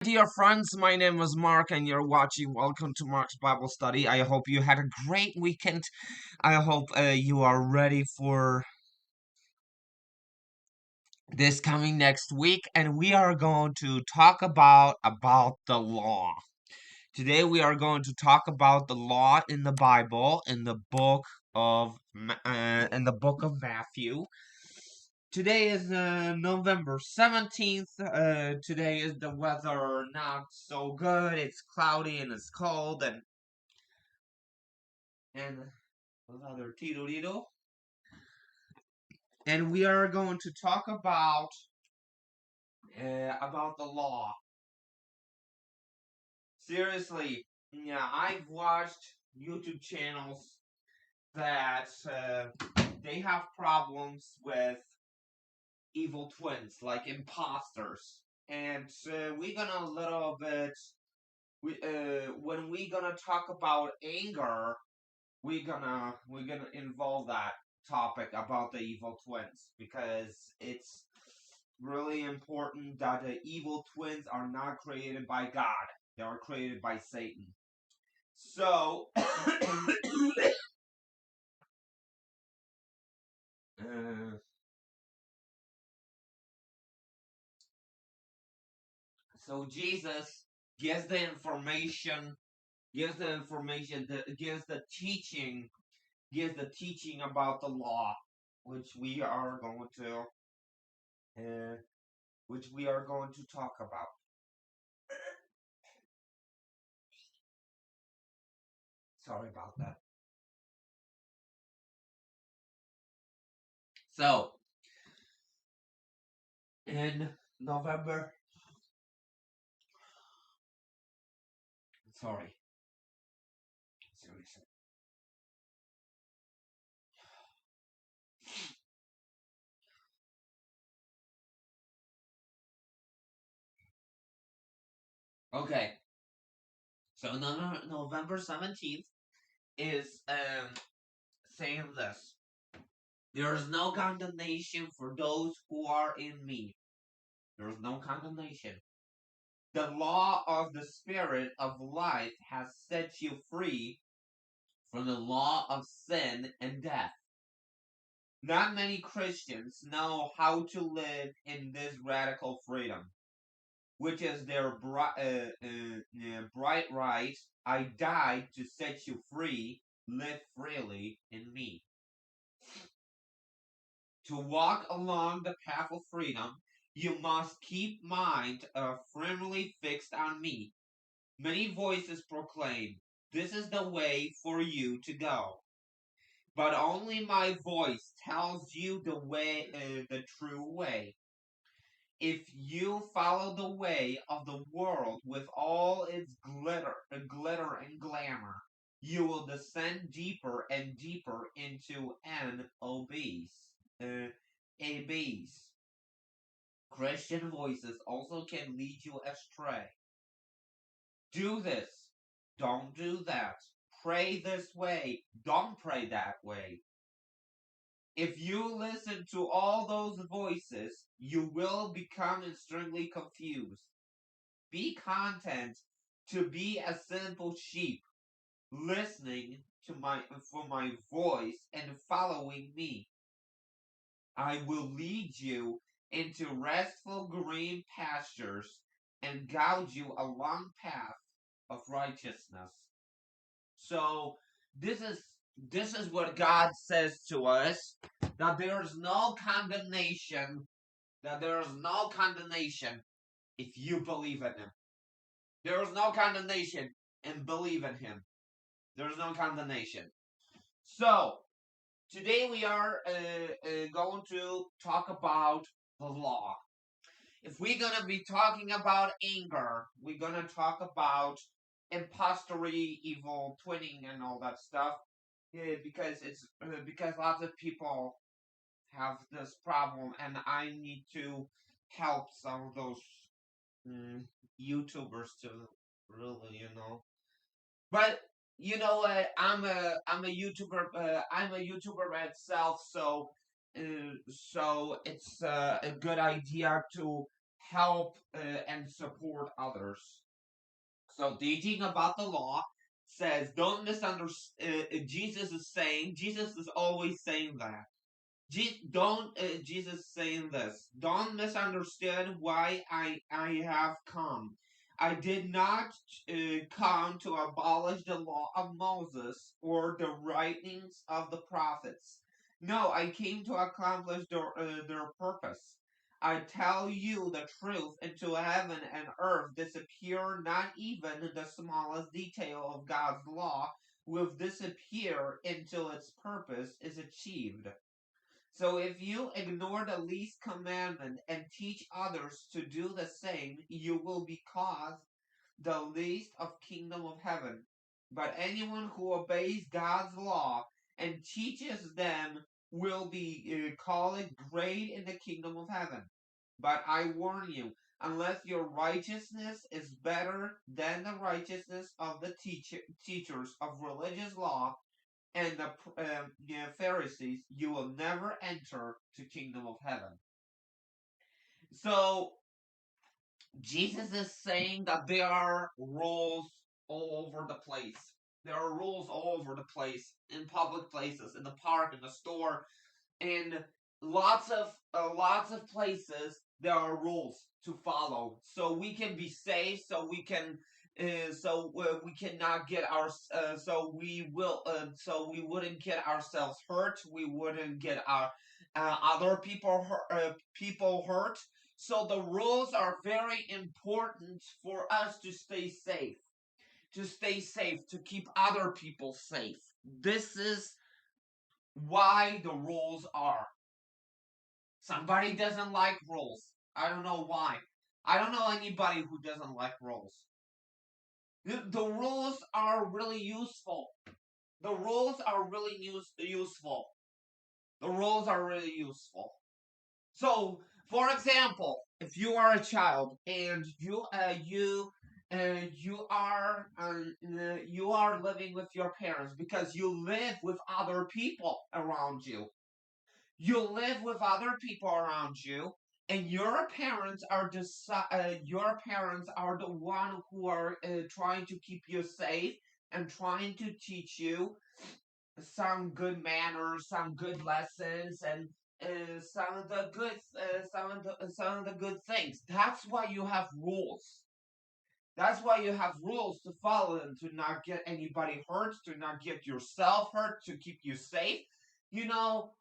Dear friends, my name is Mark, and you're watching Welcome to Mark's Bible Study. I hope you had a great weekend. I hope you are ready for this coming next week, and we are going to talk about the law. Today, we are going to talk about the law in the Bible in the book of Matthew. Today is November 17th. Today is the weather not so good. It's cloudy and it's cold and another Tito Tito. And we are going to talk about the law. Seriously, yeah, I've watched YouTube channels that they have problems with evil twins, like imposters. And we're gonna a little bit when we gonna talk about anger, we're gonna involve that topic about the evil twins because it's really important that the evil twins are not created by God. They are created by Satan. So uh, so Jesus gives the information, gives the teaching, about the law, which we are going to uh, talk about. Sorry about that. So, in November, sorry, seriously. Okay, so November 17th is saying this. There is no condemnation for those who are in me. There is no condemnation. The law of the Spirit of life has set you free from the law of sin and death. Not many Christians know how to live in this radical freedom, which is their bright right. I died to set you free. Live freely in me. To walk along the path of freedom, you must keep mind firmly fixed on me. Many voices proclaim, "This is the way for you to go." But only my voice tells you the way, the true way. If you follow the way of the world with all its glitter and glamour, you will descend deeper and deeper into an uh, abyss. Christian voices also can lead you astray. Do this, don't do that. Pray this way, don't pray that way. If you listen to all those voices, you will become extremely confused. Be content to be a simple sheep, listening to my voice and following me. I will lead you into restful green pastures and guide you along path of righteousness. So this is what God says to us, that there is no condemnation, if you believe in him. There is no condemnation and believe in him. There is no condemnation. So today we are going to talk about the law. If we're gonna be talking about anger, we're gonna talk about impostery, evil twinning, and all that stuff. Because lots of people have this problem, and I need to help some of those mm, YouTubers to really, But you know what? I'm a YouTuber. I'm a YouTuber myself, so it's a good idea to help and support others. So teaching about the law says don't misunderstand. Jesus is always saying that. Don't Jesus saying this? Don't misunderstand why I have come. I did not come to abolish the law of Moses or the writings of the prophets. No, I came to accomplish their purpose. I tell you the truth, until heaven and earth disappear, not even the smallest detail of God's law will disappear until its purpose is achieved. So if you ignore the least commandment and teach others to do the same, you will be called the least of kingdom of heaven. But anyone who obeys God's law and teaches them will be called great in the kingdom of heaven. But I warn you, unless your righteousness is better than the righteousness of the teachers of religious law and the Pharisees, you will never enter the kingdom of heaven. So Jesus is saying that there are rules all over the place. There are rules all over the place, in public places, in the park, in the store, in lots of places. There are rules to follow, so we can be safe. We cannot get our so we wouldn't get ourselves hurt. We wouldn't get our other people hurt. So the rules are very important for us to stay safe, to keep other people safe. This is why the rules are. Somebody doesn't like rules. I don't know why. I don't know anybody who doesn't like rules. The rules are really useful. The rules are really useful. The rules are really useful. So, for example, if you are a child and you are living with your parents because you live with other people around you. You live with other people around you, and your parents are the one who are trying to keep you safe and trying to teach you some good manners, some good lessons, and some of the good things. That's why you have rules. That's why you have rules to follow and to not get anybody hurt, to not get yourself hurt, to keep you safe.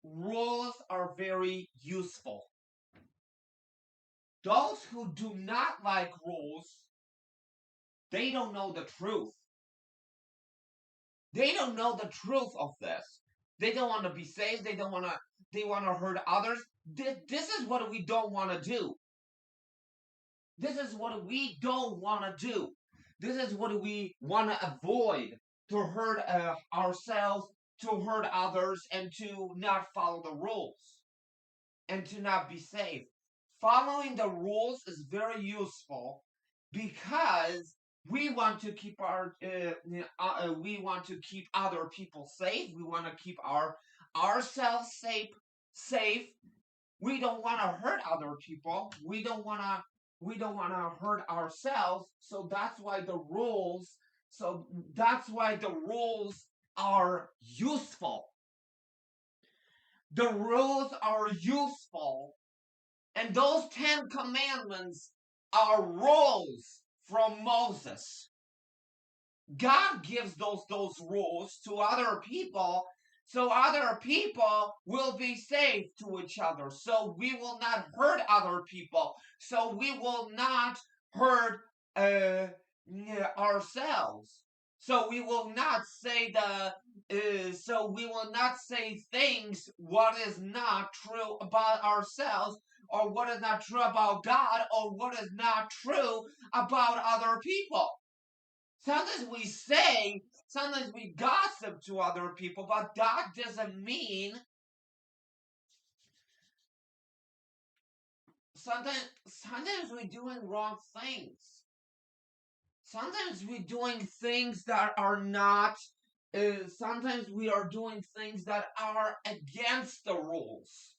Rules are very useful. Those who do not like rules, they don't know the truth. They don't know the truth of this. They don't want to be safe. They want to hurt others. This is what we don't want to do. This is what we don't want to do. This is what we want to avoid, to hurt ourselves, to hurt others, and to not follow the rules, and to not be safe. Following the rules is very useful because we want to keep other people safe. We want to keep ourselves safe. We don't want to hurt other people. We don't want to hurt ourselves. So that's why the rules are useful. The rules are useful, and those 10 commandments are rules from Moses. God gives those rules to other people, so other people will be safe to each other. So we will not hurt other people. So we will not hurt ourselves. So we will not say things what is not true about ourselves, or what is not true about God, or what is not true about other people. Sometimes we gossip to other people, but that doesn't mean sometimes we're doing wrong things. Sometimes we're doing things that are not. Sometimes we are doing things that are against the rules.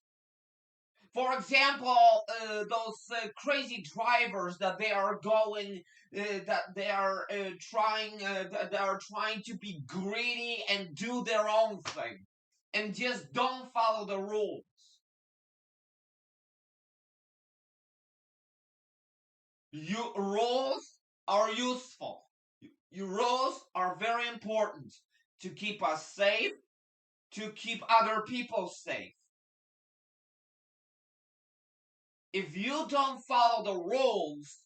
For example, those crazy drivers that they are going, that they are trying to be greedy and do their own thing, and just don't follow the rules. Rules are useful. Rules are very important to keep us safe, to keep other people safe. If you don't follow the rules,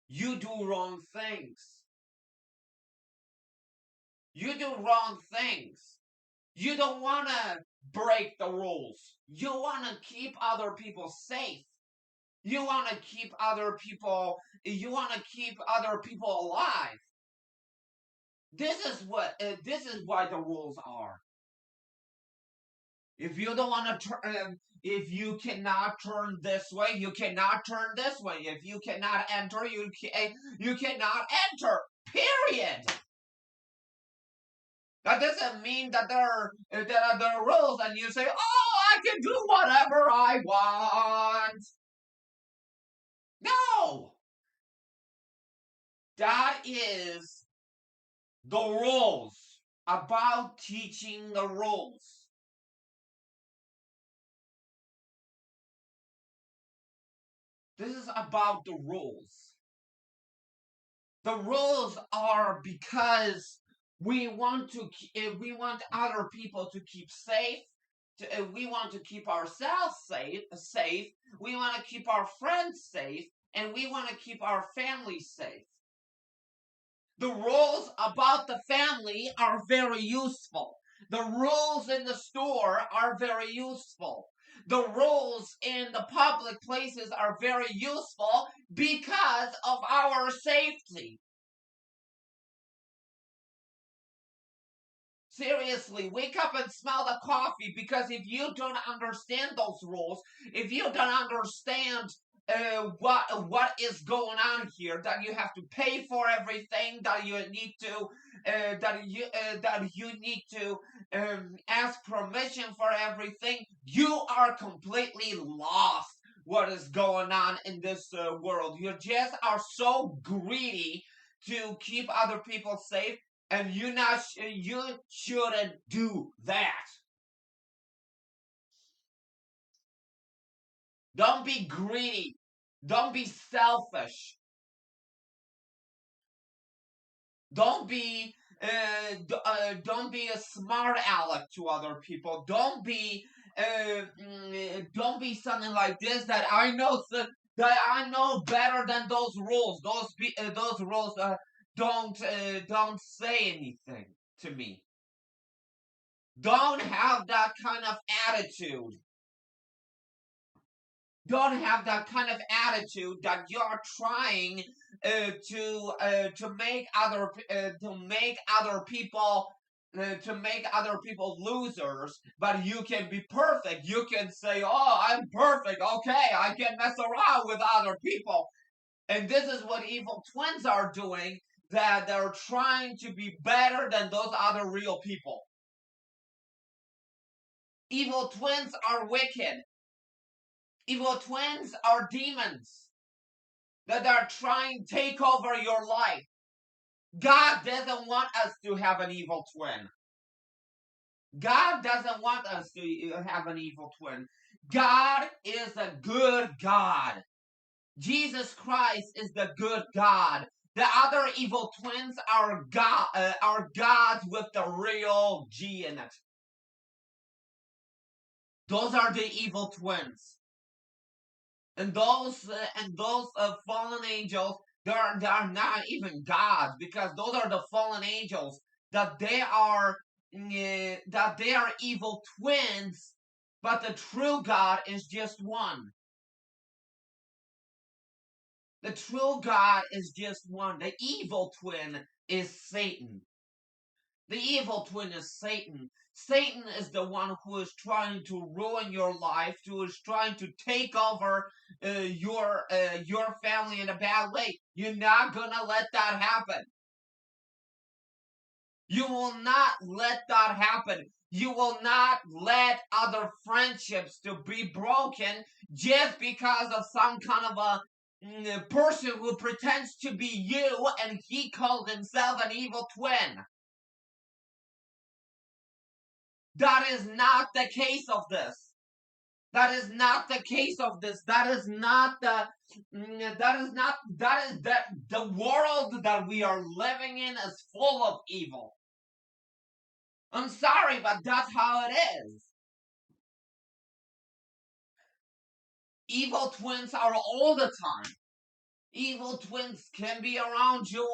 you do wrong things. You do wrong things. You don't want to break the rules. You want to keep other people safe. You want to keep other people alive. This is why the rules are. If you don't want to turn, if you cannot turn this way, you cannot turn this way. If you cannot enter, you cannot enter. Period. That doesn't mean that there are rules and you say, "Oh, I can do whatever I want." No, that is the rules, about teaching the rules. This is about the rules. The rules are because we want other people to keep safe. We want to keep ourselves safe. We want to keep our friends safe, and we want to keep our family safe. The rules about the family are very useful. The rules in the store are very useful. The rules in the public places are very useful because of our safety. Seriously, wake up and smell the coffee, because if you don't understand those rules, if you don't understand what is going on here, that you have to pay for everything, that you need to that you need to ask permission for everything, you are completely lost. What is going on in this world? You just are so greedy to keep other people safe, and you shouldn't do that. Don't be greedy. Don't be selfish. Don't be don't be a smart aleck to other people. Don't be something like this, that I know better than those rules. Those rules don't say anything to me. Don't have that kind of attitude. Don't have that kind of attitude that you're trying to make other people losers, but you can be perfect. You can say, "Oh, I'm perfect. Okay, I can mess around with other people." And this is what evil twins are doing. That they're trying to be better than those other real people. Evil twins are wicked. Evil twins are demons that are trying to take over your life. God doesn't want us to have an evil twin. God doesn't want us to have an evil twin. God is a good God. Jesus Christ is the good God. The other evil twins are gods with the real G in it. Those are the evil twins. And those fallen angels, they are not even gods, because those are the fallen angels, that they are evil twins, but the true God is just one. The true God is just one. The evil twin is Satan. The evil twin is Satan. Satan is the one who is trying to ruin your life, who is trying to take over your family in a bad way. You're not gonna let that happen. You will not let that happen. You will not let other friendships to be broken just because of some kind of a person who pretends to be you and he calls himself an evil twin. That is not the case of this. That is not the case of this. That is not the world that we are living in is full of evil. I'm sorry, but that's how it is. Evil twins are all the time. Evil twins can be around you,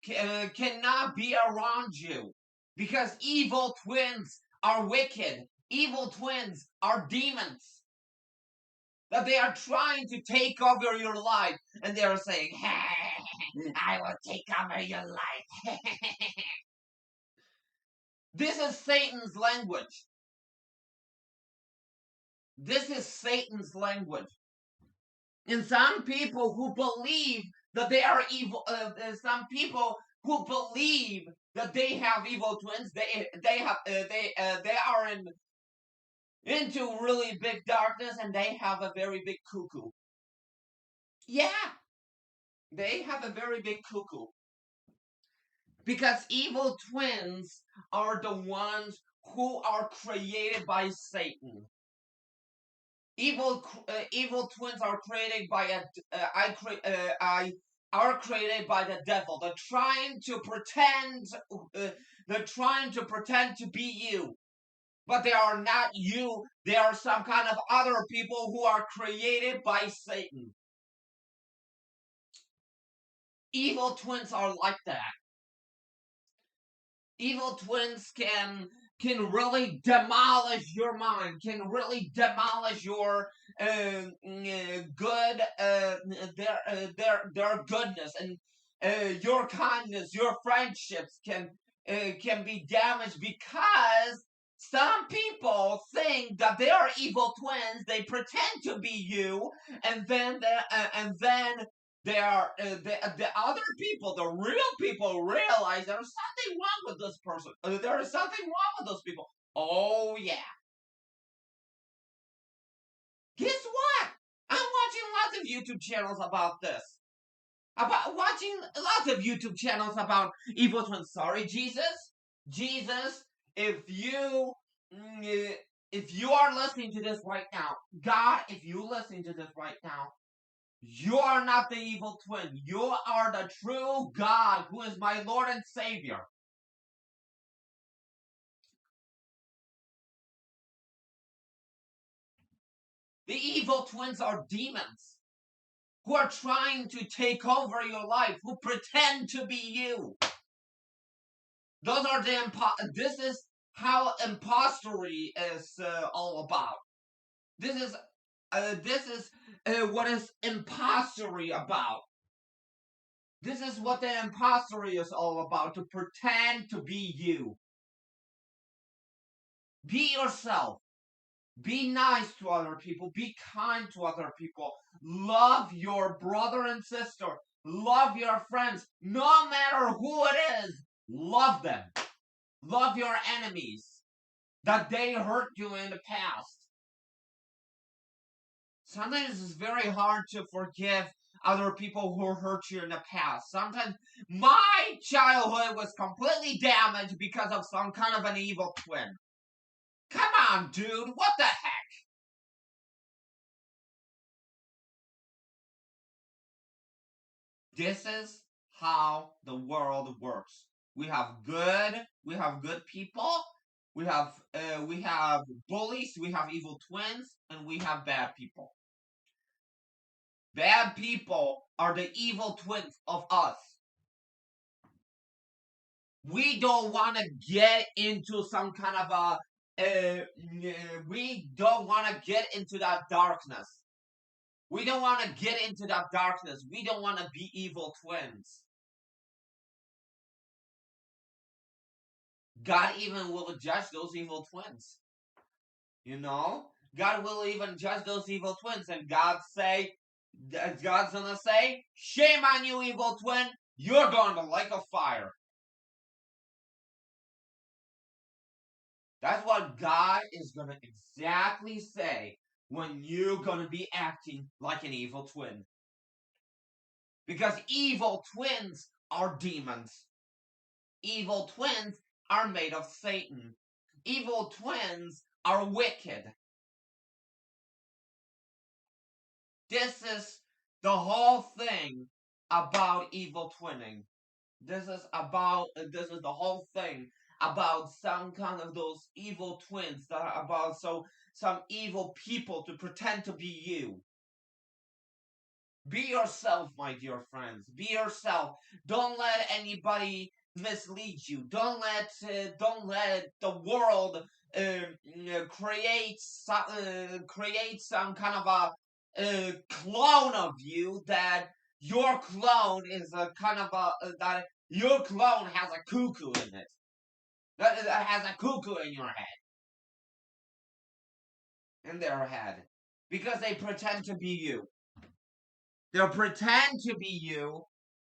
cannot be around you. Because evil twins are wicked. Evil twins are demons. That they are trying to take over your life. And they are saying, hey, I will take over your life. This is Satan's language. This is Satan's language. And some people who believe that they are evil, some people who believe that they have evil twins, they are into really big darkness, and they have a very big cuckoo. Yeah, they have a very big cuckoo. Because evil twins are the ones who are created by Satan. Evil twins are created by are created by the devil. They're trying to pretend to be you, but they are not you. They are some kind of other people who are created by Satan. Evil twins are like that. Evil twins can really demolish your mind, can really demolish your good their goodness, and your kindness, your friendships can be damaged because some people think that they are evil twins. They pretend to be you, and then the other people, the real people, realize there's something wrong with this person. There is something wrong with those people. Oh yeah. Guess what? I'm watching lots of YouTube channels about this. About watching lots of YouTube channels about evil twins. Sorry, Jesus. Jesus, if you are listening to this right now, God, if you're listening to this right now, you are not the evil twin. You are the true God who is my Lord and Savior. The evil twins are demons who are trying to take over your life, who pretend to be you. Those are this is how impostery is all about. This is what is impostery about. This is what the impostery is all about, to pretend to be you. Be yourself. Be nice to other people. Be kind to other people. Love your brother and sister. Love your friends. No matter who it is, love them. Love your enemies that they hurt you in the past. Sometimes it's very hard to forgive other people who hurt you in the past. Sometimes my childhood was completely damaged because of some kind of an evil twin. Come on, dude. What the heck? This is how the world works. We have good people. We have bullies. We have evil twins, and we have bad people. Bad people are the evil twins of us. We don't want to get into some kind of we don't want to get into that darkness. We don't want to get into that darkness. We don't want to be evil twins. God even will judge those evil twins. You know? God will even judge those evil twins, and God's gonna say, shame on you, evil twin. You're going to lake of fire. That's what God is going to exactly say when you're going to be acting like an evil twin. Because evil twins are demons. Evil twins are made of Satan. Evil twins are wicked. This is the whole thing about evil twinning. This is the whole thing about some kind of those evil twins that are about some evil people to pretend to be you. Be yourself, my dear friends. Be yourself. Don't let anybody mislead you. Don't let the world create some kind of a clone of you that your clone is a kind of that your clone has a cuckoo in it. That has a cuckoo in your head, in their head, because they pretend to be you. They pretend to be you,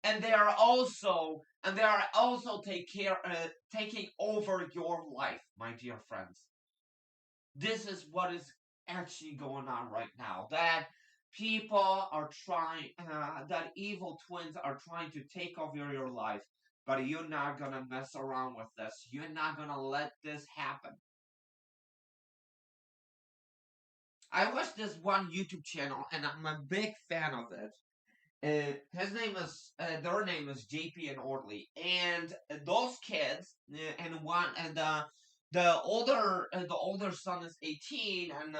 and they are also taking over your life, my dear friends. This is what is actually going on right now. That people are trying, that evil twins are trying to take over your life, but you're not gonna mess around with this. You're not gonna let this happen. I watched this one YouTube channel, and I'm a big fan of it. Their name is JP and Orly, and those kids, the older son is 18, and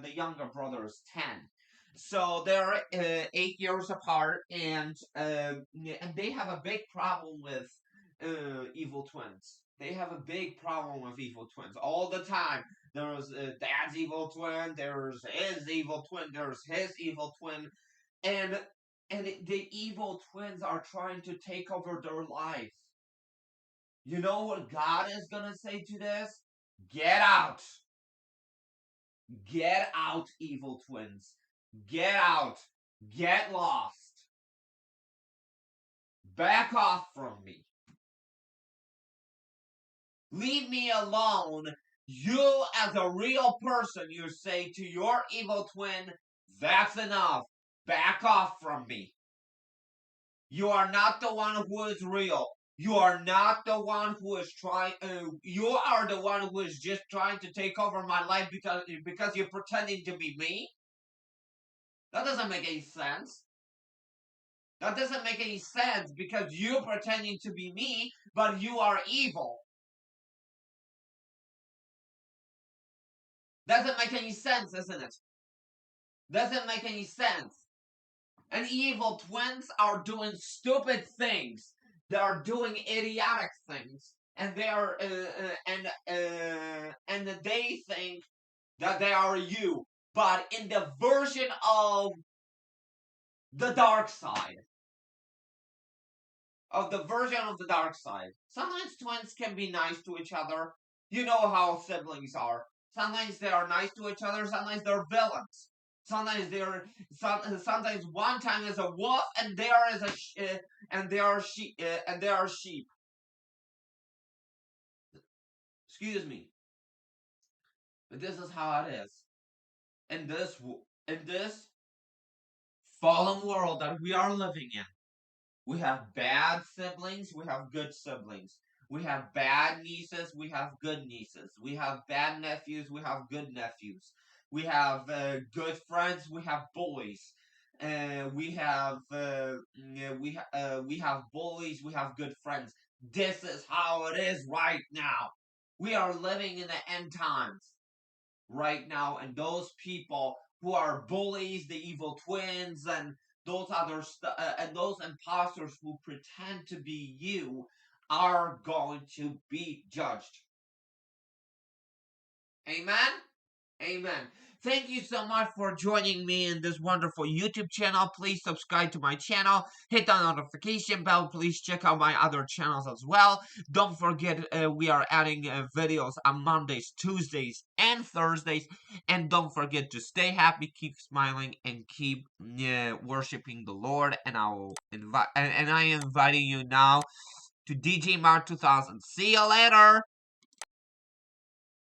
the younger brother is 10. So they're 8 years apart, and they have a big problem with evil twins. They have a big problem with evil twins all the time. There's dad's evil twin. There's his evil twin. There's his evil twin, and the evil twins are trying to take over their life. You know what God is gonna say to this? Get out. Get out, evil twins. Get out. Get lost. Back off from me. Leave me alone. You, as a real person, you say to your evil twin, that's enough. Back off from me. You are not the one who is real. You are not the one who is trying. You are the one who is just trying to take over my life because you're pretending to be me. That doesn't make any sense. That doesn't make any sense because you're pretending to be me, but you are evil. Doesn't make any sense, isn't it? Doesn't make any sense. And evil twins are doing stupid things. They are doing idiotic things, and they are and they think that they are you, but in the version of the dark side. Of the version of the dark side. Sometimes twins can be nice to each other. You know how siblings are. Sometimes they are nice to each other. Sometimes they're villains. Sometimes sometimes one time is a wolf and there is and they are sheep and they are sheep. Excuse me, but this is how it is in this fallen world that we are living in. We have bad siblings, we have good siblings. We have bad nieces, we have good nieces. We have bad nephews, we have good nephews. We have good friends, we have bullies. We have bullies, we have good friends. This is how it is right now. We are living in the end times right now, and those people who are bullies, the evil twins, and and those imposters who pretend to be you are going to be judged. Amen. Amen. Thank you so much for joining me in this wonderful YouTube channel. Please subscribe to my channel. Hit the notification bell. Please check out my other channels as well. Don't forget, we are adding videos on Mondays, Tuesdays, and Thursdays. And don't forget to stay happy, keep smiling, and keep worshiping the Lord. And I am inviting you now to DJ Mart 2000. See you later.